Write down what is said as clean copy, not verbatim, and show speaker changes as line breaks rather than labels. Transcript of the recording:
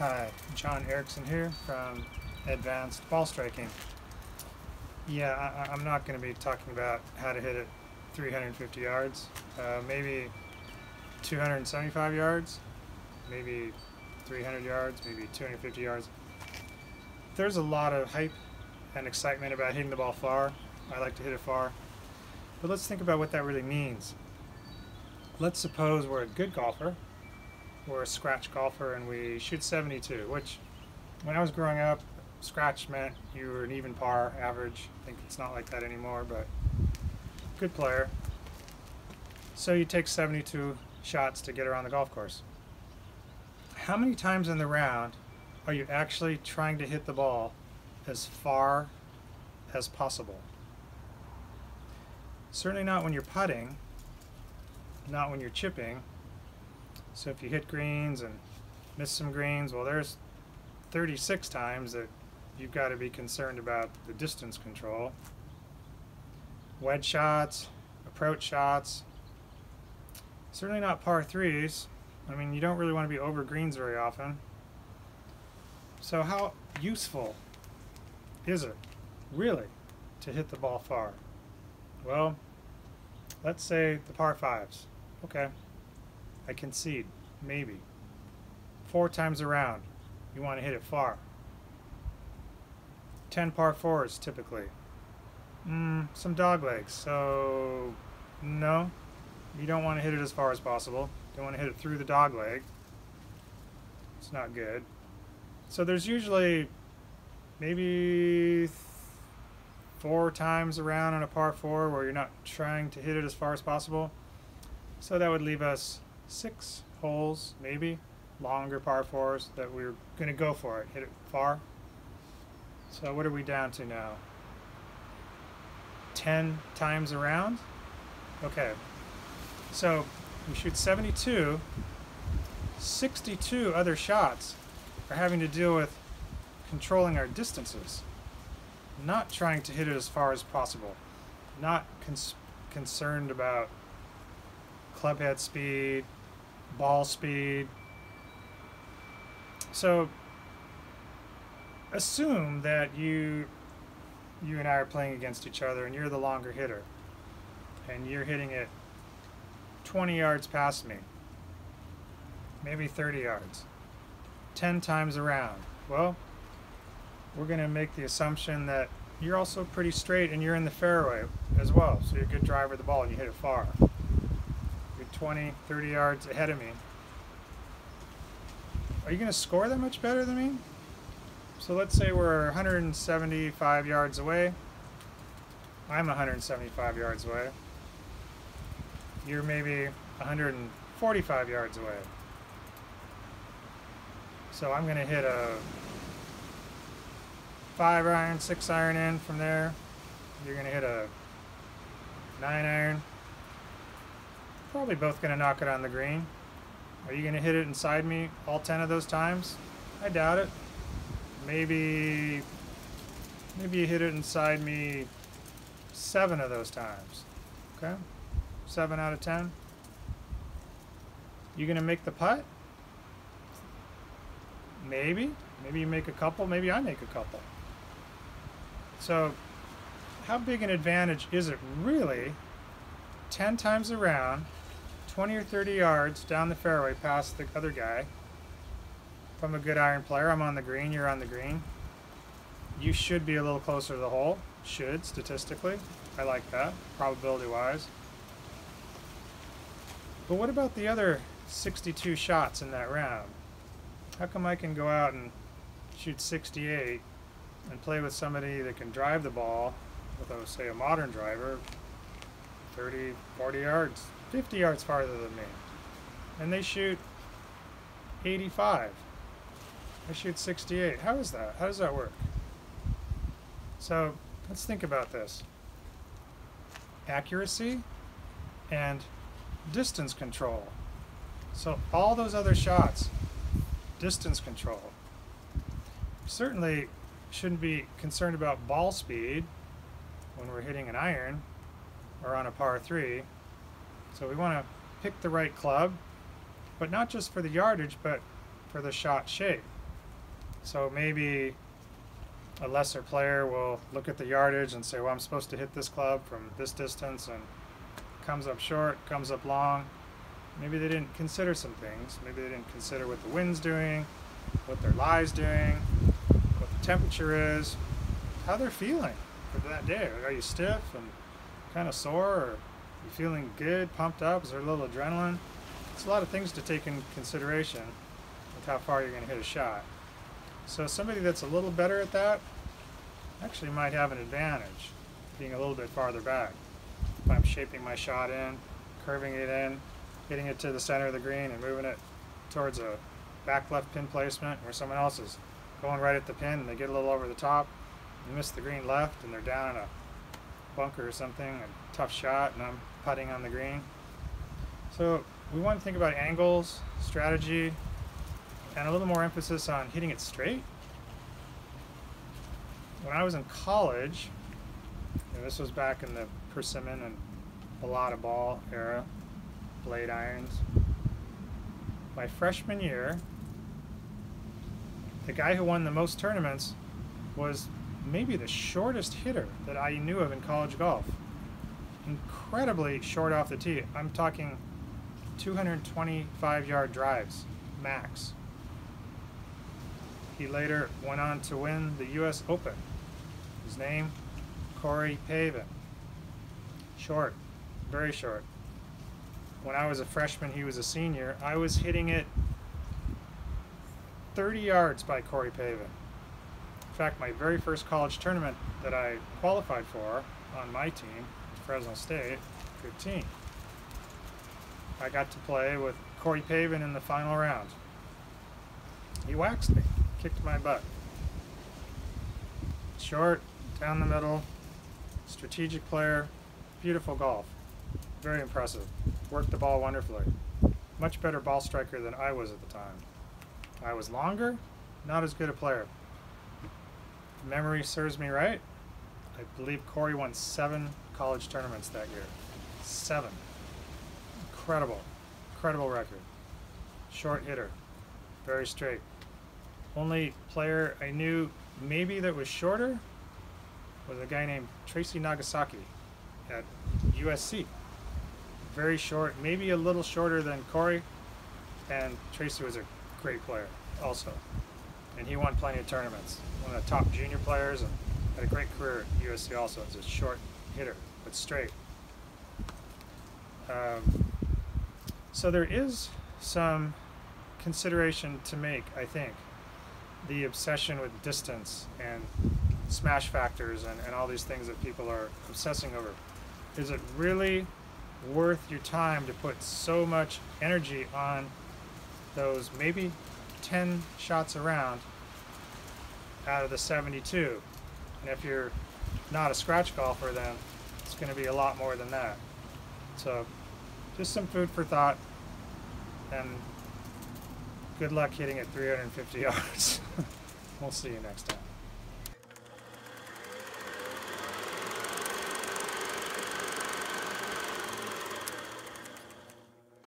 Hi, John Erickson here from Advanced Ball Striking. Yeah, I'm not going to be talking about how to hit it 350 yards, maybe 275 yards, maybe 300 yards, maybe 250 yards. There's a lot of hype and excitement about hitting the ball far. I like to hit it far. But let's think about what that really means. Let's suppose we're a good golfer. We're a scratch golfer and we shoot 72, which when I was growing up, scratch meant you were an even par average. I think it's not like that anymore, but good player. So you take 72 shots to get around the golf course. How many times in the round are you actually trying to hit the ball as far as possible? Certainly not when you're putting, not when you're chipping. So if you hit greens and miss some greens, well, there's 36 times that you've got to be concerned about the distance control. Wedge shots, approach shots, certainly not par threes. I mean, you don't really want to be over greens very often. So how useful is it, really, to hit the ball far? Well, let's say the par fives. Okay, I concede, maybe. 4 times around, you want to hit it far. 10 par fours, typically. Some dog legs, so no, you don't want to hit it as far as possible. You don't want to hit it through the dog leg. It's not good. So there's usually maybe 4 times around on a par 4 where you're not trying to hit it as far as possible. So that would leave us 6 holes, maybe, longer par 4s that we're going to go for it, hit it far. So what are we down to now? 10 times around? Okay, so we shoot 72, 62 other shots are having to deal with controlling our distances, not trying to hit it as far as possible, not concerned about club head speed, ball speed. So assume that you and I are playing against each other and you're the longer hitter and you're hitting it 20 yards past me, maybe 30 yards, 10 times around. Well, we're going to make the assumption that you're also pretty straight and you're in the fairway as well, so you're a good driver of the ball and you hit it far. You're 20, 30 yards ahead of me. Are you going to score that much better than me? So let's say we're 175 yards away. I'm 175 yards away. You're maybe 145 yards away. So I'm going to hit a 5 iron, 6 iron in from there. You're going to hit a 9 iron. Probably both going to knock it on the green. Are you going to hit it inside me all 10 of those times? I doubt it. Maybe you hit it inside me 7 of those times. Okay? 7 out of 10. You going to make the putt? Maybe. Maybe you make a couple. Maybe I make a couple. So how big an advantage is it really 10 times around, 20 or 30 yards down the fairway past the other guy? If I'm a good iron player, I'm on the green, you're on the green. You should be a little closer to the hole. Should, statistically. I like that, probability-wise. But what about the other 62 shots in that round? How come I can go out and shoot 68 and play with somebody that can drive the ball with, say, a modern driver 30, 40 yards, 50 yards farther than me, and they shoot 85. I shoot 68. How is that? How does that work? So let's think about this. Accuracy and distance control. So all those other shots, distance control. Certainly shouldn't be concerned about ball speed when we're hitting an iron or on a par 3. So we want to pick the right club, but not just for the yardage, but for the shot shape. So maybe a lesser player will look at the yardage and say, well, I'm supposed to hit this club from this distance, and comes up short, comes up long. Maybe they didn't consider some things. Maybe they didn't consider what the wind's doing, what their lie's doing, what the temperature is, how they're feeling for that day. Are you stiff and kind of sore, or are you feeling good, pumped up? Is there a little adrenaline? It's a lot of things to take in consideration with how far you're going to hit a shot. So somebody that's a little better at that actually might have an advantage, being a little bit farther back. If I'm shaping my shot in, curving it in, hitting it to the center of the green and moving it towards a back left pin placement, where someone else is going right at the pin and they get a little over the top and miss the green left and they're down in a bunker or something, a tough shot, and I'm putting on the green. So we want to think about angles, strategy, and a little more emphasis on hitting it straight. When I was in college, and this was back in the persimmon and Balata ball era, blade irons, my freshman year, the guy who won the most tournaments was maybe the shortest hitter that I knew of in college golf. Incredibly short off the tee. I'm talking 225-yard drives, max. He later went on to win the US Open. His name, Corey Pavin. Short, very short. When I was a freshman, he was a senior. I was hitting it 30 yards by Corey Pavin. In fact, my very first college tournament that I qualified for on my team, Fresno State, 15, I got to play with Corey Pavin in the final round. He waxed me, kicked my butt. Short, down the middle, strategic player, beautiful golf, very impressive. Worked the ball wonderfully. Much better ball striker than I was at the time. I was longer, not as good a player. If memory serves me right, I believe Corey won 7 college tournaments that year. 7. Incredible, incredible record. Short hitter, very straight. Only player I knew maybe that was shorter was a guy named Tracy Nagasaki at USC. Very short, maybe a little shorter than Corey, and Tracy was a great player also. And he won plenty of tournaments. One of the top junior players, and had a great career at USC also as a short hitter, but straight. So there is some consideration to make, I think. The obsession with distance and smash factors and all these things that people are obsessing over. Is it really worth your time to put so much energy on those maybe 10 shots around out of the 72? And if you're not a scratch golfer, then it's going to be a lot more than that. So just some food for thought, and good luck hitting it 350 yards. We'll see you next time.